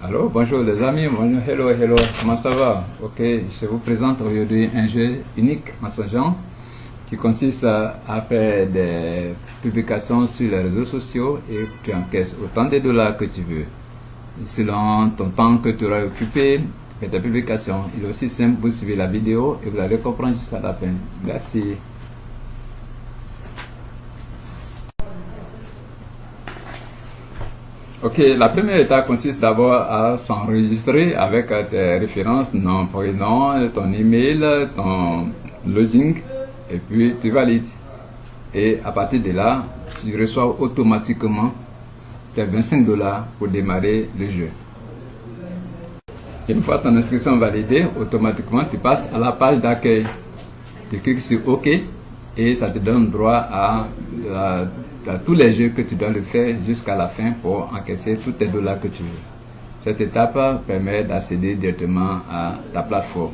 Alors, bonjour les amis, bonjour, hello, comment ça va? Ok, je vous présente aujourd'hui un jeu unique en ce genre qui consiste à faire des publications sur les réseaux sociaux et tu encaisses autant de dollars que tu veux. Selon ton temps que tu auras occupé, fais ta publication. Il est aussi simple, vous suivez la vidéo et vous allez comprendre jusqu'à la fin. Merci. Ok, la première étape consiste d'abord à s'enregistrer avec tes références, nom, prénom, ton email, ton login, et puis tu valides. Et à partir de là, tu reçois automatiquement tes 25 dollars pour démarrer le jeu. Une fois ton inscription validée, automatiquement tu passes à la page d'accueil. Tu cliques sur OK et ça te donne droit à tous les jeux que tu dois le faire jusqu'à la fin pour encaisser tous tes dollars que tu veux. Cette étape permet d'accéder directement à ta plateforme.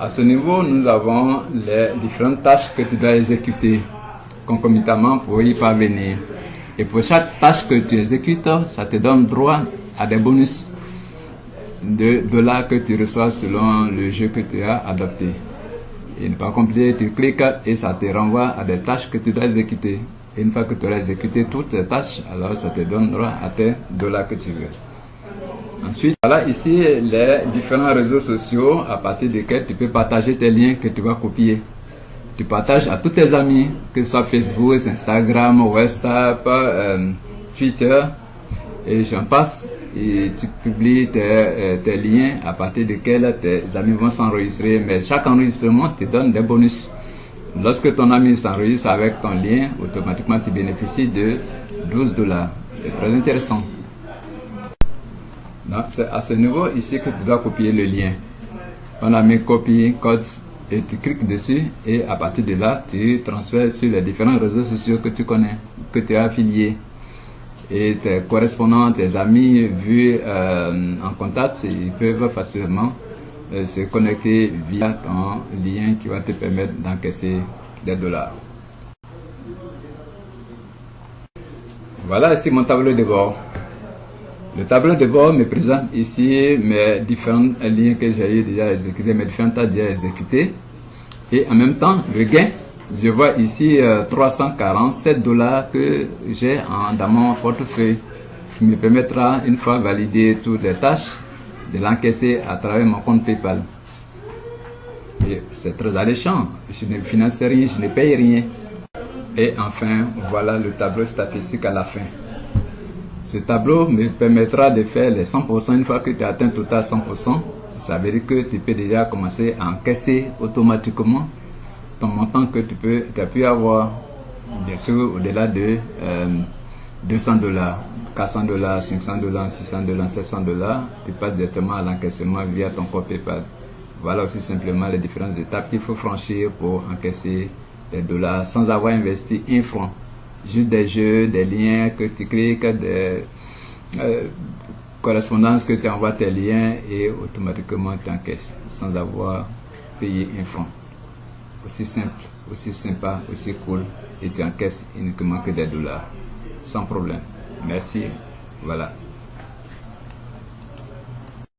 À ce niveau, nous avons les différentes tâches que tu dois exécuter concomitamment pour y parvenir. Et pour chaque tâche que tu exécutes, ça te donne droit à des bonus de dollars que tu reçois selon le jeu que tu as adopté. Et une fois complété, tu cliques et ça te renvoie à des tâches que tu dois exécuter. Et une fois que tu auras exécuté toutes ces tâches, alors ça te donne droit à tes dollars que tu veux. Ensuite, voilà ici les différents réseaux sociaux à partir desquels tu peux partager tes liens que tu vas copier. Tu partages à tous tes amis, que ce soit Facebook, Instagram, WhatsApp, Twitter, et j'en passe. Et tu publies tes liens à partir desquels tes amis vont s'enregistrer. Mais chaque enregistrement te donne des bonus. Lorsque ton ami s'enregistre avec ton lien, automatiquement tu bénéficies de 12 dollars. C'est très intéressant. Donc c'est à ce niveau ici que tu dois copier le lien. On a mis copie, code et tu cliques dessus et à partir de là tu transfères sur les différents réseaux sociaux que tu connais, que tu as affiliés. Et tes correspondants, tes amis vus en contact, ils peuvent facilement se connecter via ton lien qui va te permettre d'encaisser des dollars. Voilà ici mon tableau de bord. Le tableau de bord me présente ici mes différents liens que j'ai déjà exécutés, mes différentes tâches déjà exécutées. Et en même temps, le gain, je vois ici 347 dollars que j'ai dans mon portefeuille, qui me permettra, une fois validé toutes les tâches, de l'encaisser à travers mon compte PayPal. Et c'est très alléchant. Je ne finance rien, je ne paye rien. Et enfin, voilà le tableau statistique à la fin. Ce tableau me permettra de faire les 100% une fois que tu as atteint total 100%. Ça veut dire que tu peux déjà commencer à encaisser automatiquement ton montant que tu as pu avoir, bien sûr, au-delà de 200 dollars, 400 dollars, 500 dollars, 600 dollars, 700 dollars, tu passes directement à l'encaissement via ton compte PayPal. Voilà aussi simplement les différentes étapes qu'il faut franchir pour encaisser des dollars sans avoir investi un franc. Juste des jeux, des liens que tu cliques, des correspondances que tu envoies tes liens et automatiquement tu encaisses sans avoir payé un franc. Aussi simple, aussi sympa, aussi cool, et tu encaisses uniquement que des dollars, sans problème. Merci, voilà.